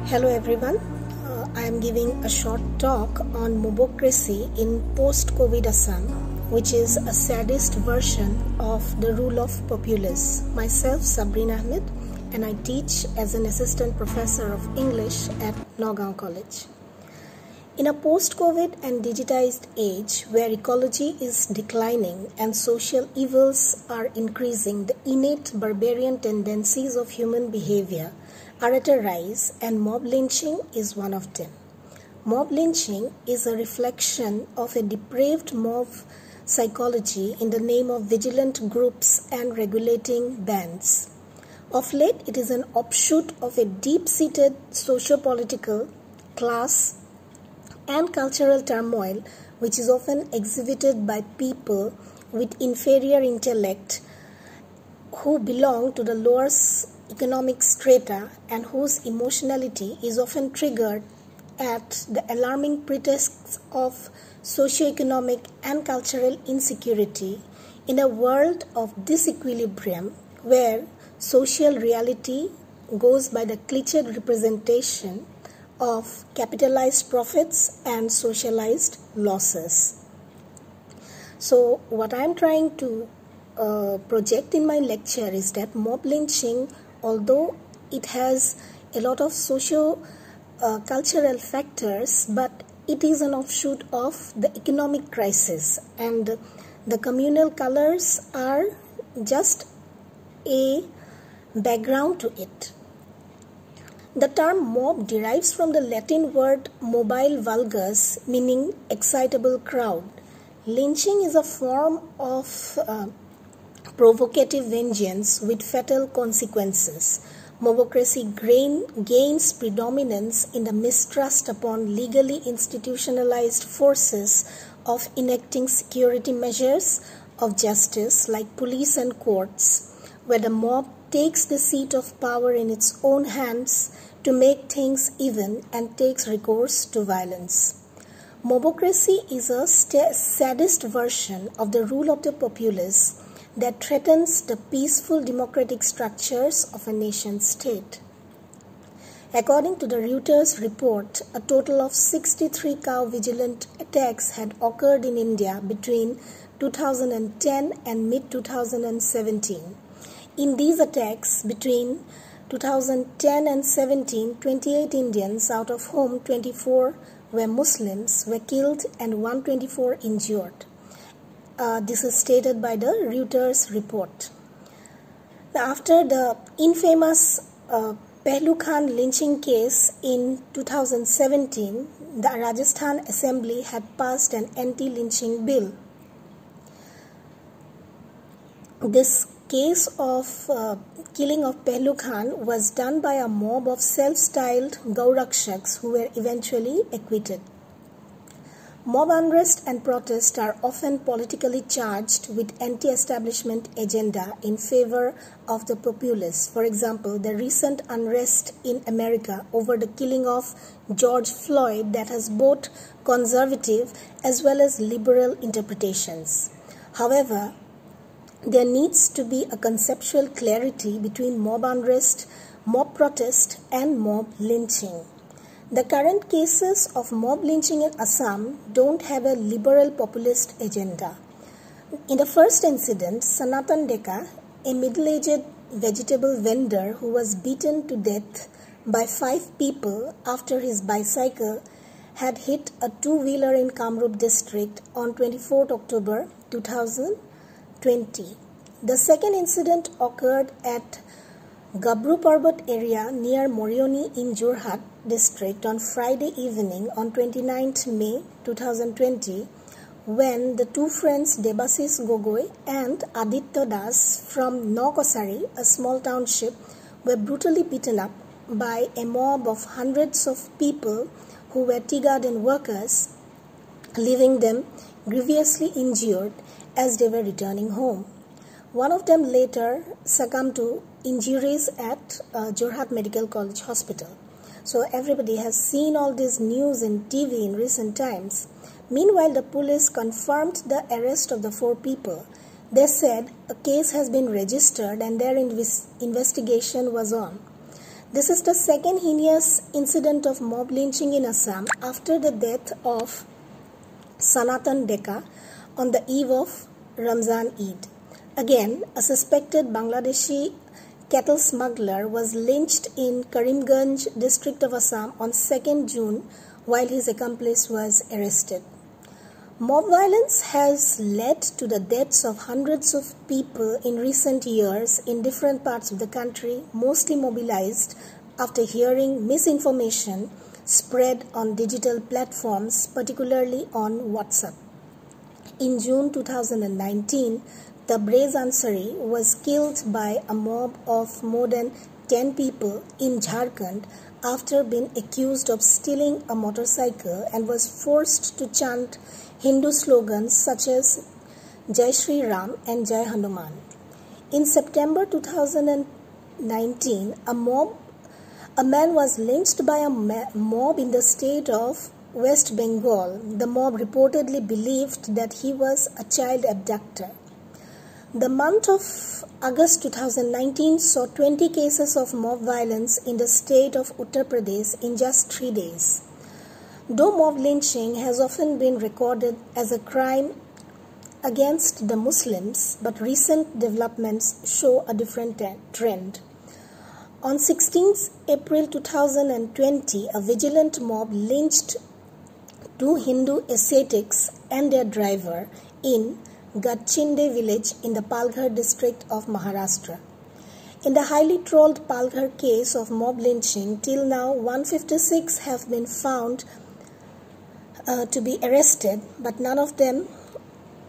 Hello everyone, I am giving a short talk on mobocracy in post-COVID Assam, which is a sadist version of the rule of populace. Myself, Sabreen Ahmed, and I teach as an assistant professor of English at Nagaon College. In a post-COVID and digitized age where ecology is declining and social evils are increasing, the innate barbarian tendencies of human behavior are at a rise, and mob lynching is one of them. Mob lynching is a reflection of a depraved mob psychology in the name of vigilant groups and regulating bands. Of late, it is an offshoot of a deep-seated socio-political, class, and cultural turmoil which is often exhibited by people with inferior intellect who belong to the lower economic strata and whose emotionality is often triggered at the alarming pretexts of socio-economic and cultural insecurity in a world of disequilibrium where social reality goes by the cliched representation of capitalized profits and socialized losses. So what I am trying to project in my lecture is that mob lynching, although it has a lot of socio-cultural factors, but it is an offshoot of the economic crisis, and the communal colors are just a background to it. The term mob derives from the Latin word mobile vulgus, meaning excitable crowd. Lynching is a form of provocative vengeance with fatal consequences. Mobocracy gains predominance in the mistrust upon legally institutionalized forces of enacting security measures of justice like police and courts, where the mob takes the seat of power in its own hands to make things even and takes recourse to violence. Mobocracy is a sadist version of the rule of the populace that threatens the peaceful democratic structures of a nation-state. According to the Reuters report, a total of 63 cow vigilant attacks had occurred in India between 2010 and mid-2017. In these attacks between 2010 and 17, 28 Indians, out of whom 24 were Muslims, were killed and 124 injured. This is stated by the Reuters report. After the infamous Pehlu Khan lynching case in 2017, the Rajasthan Assembly had passed an anti-lynching bill. This case of killing of Pehlu Khan was done by a mob of self-styled Gaurakshaks who were eventually acquitted. Mob unrest and protest are often politically charged with anti-establishment agenda in favor of the populace. For example, the recent unrest in America over the killing of George Floyd that has both conservative as well as liberal interpretations. However, there needs to be a conceptual clarity between mob unrest, mob protest, and mob lynching. The current cases of mob lynching in Assam don't have a liberal populist agenda. In the first incident, Sanatan Deka, a middle-aged vegetable vendor who was beaten to death by 5 people after his bicycle had hit a two-wheeler in Kamrup district on 24 October 2020. The second incident occurred at Gabru Parbat area near Morioni in Jorhat district on Friday evening on 29th May 2020 when the two friends Debasis Gogoi and Aditya Das from Naukosari, a small township, were brutally beaten up by a mob of hundreds of people who were tea garden workers, leaving them grievously injured as they were returning home. One of them later succumbed to injuries at Jorhat Medical College Hospital. So everybody has seen all this news in TV in recent times. Meanwhile, the police confirmed the arrest of the 4 people. They said a case has been registered and their investigation was on. This is the second heinous incident of mob lynching in Assam after the death of Sanatan Deka on the eve of Ramzan Eid. Again, a suspected Bangladeshi cattle smuggler was lynched in Karimganj district of Assam on 2nd June while his accomplice was arrested. Mob violence has led to the deaths of hundreds of people in recent years in different parts of the country, mostly mobilized after hearing misinformation spread on digital platforms, particularly on WhatsApp. In June 2019, Tabrez Ansari was killed by a mob of more than 10 people in Jharkhand after being accused of stealing a motorcycle and was forced to chant Hindu slogans such as Jai Shri Ram and Jai Hanuman. In September 2019, a man was lynched by a mob in the state of West Bengal. The mob reportedly believed that he was a child abductor. The month of August 2019 saw 20 cases of mob violence in the state of Uttar Pradesh in just 3 days. Though mob lynching has often been recorded as a crime against the Muslims, but recent developments show a different trend. On 16th April 2020, a vigilant mob lynched 2 Hindu ascetics and their driver in Gadchinde village in the Palghar district of Maharashtra. In the highly trolled Palghar case of mob lynching, till now 156 have been found to be arrested, but none of them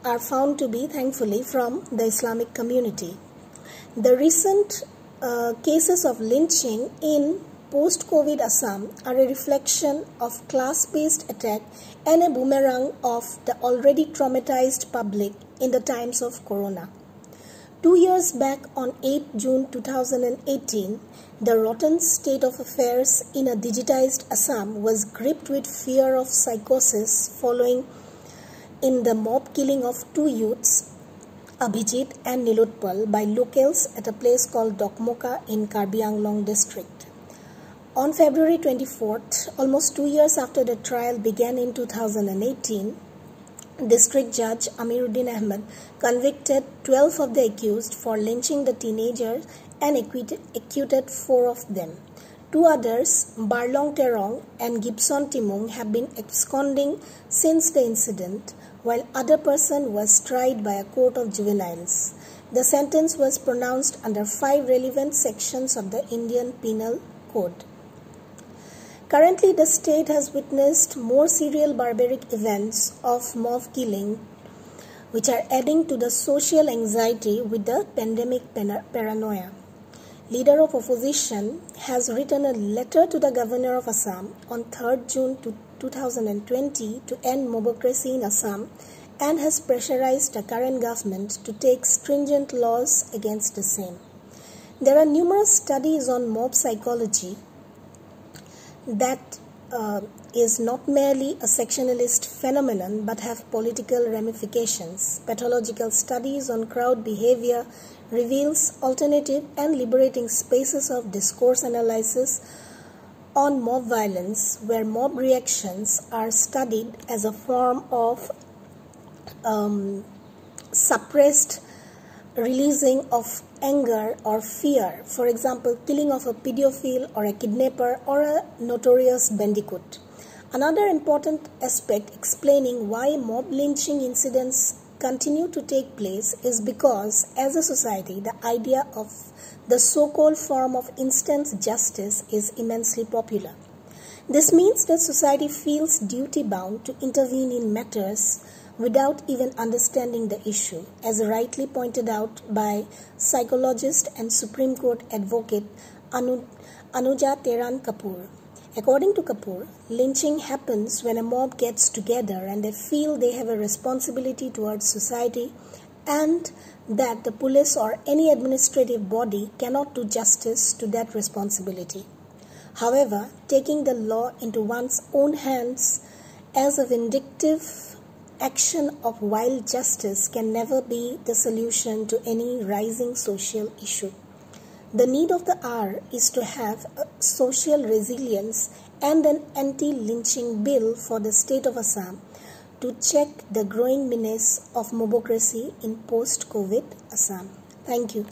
are found to be, thankfully, from the Islamic community. The recent cases of lynching in post-COVID Assam are a reflection of class-based attack and a boomerang of the already traumatized public in the times of Corona. 2 years back, on 8 June 2018, the rotten state of affairs in a digitized Assam was gripped with fear of psychosis following in the mob killing of 2 youths, Abhijit and Nilotpal, by locals at a place called Dokmoka in Karbi Anglong district. On February 24th, almost 2 years after the trial began in 2018, District Judge Amiruddin Ahmed convicted 12 of the accused for lynching the teenagers and acquitted 4 of them. 2 others, Barlong Terong and Gibson Timung, have been absconding since the incident, while other person was tried by a court of juveniles. The sentence was pronounced under 5 relevant sections of the Indian Penal Code. Currently, the state has witnessed more serial barbaric events of mob killing, which are adding to the social anxiety with the pandemic paranoia. Leader of opposition has written a letter to the governor of Assam on 3rd June 2020 to end mobocracy in Assam and has pressurized the current government to take stringent laws against the same. There are numerous studies on mob psychology that is not merely a sectionalist phenomenon but have political ramifications. Pathological studies on crowd behavior reveals alternative and liberating spaces of discourse analysis on mob violence, where mob reactions are studied as a form of suppressed releasing of anger or fear, for example, killing of a pedophile or a kidnapper or a notorious bandicoot. Another important aspect explaining why mob lynching incidents continue to take place is because, as a society, the idea of the so-called form of instant justice is immensely popular. This means that society feels duty-bound to intervene in matters without even understanding the issue, as rightly pointed out by psychologist and Supreme Court advocate Anuja Teran Kapoor. According to Kapoor, lynching happens when a mob gets together and they feel they have a responsibility towards society and that the police or any administrative body cannot do justice to that responsibility. However, taking the law into one's own hands as a vindictive action of wild justice can never be the solution to any rising social issue. The need of the hour is to have social resilience and an anti-lynching bill for the state of Assam to check the growing menace of mobocracy in post-COVID Assam. Thank you.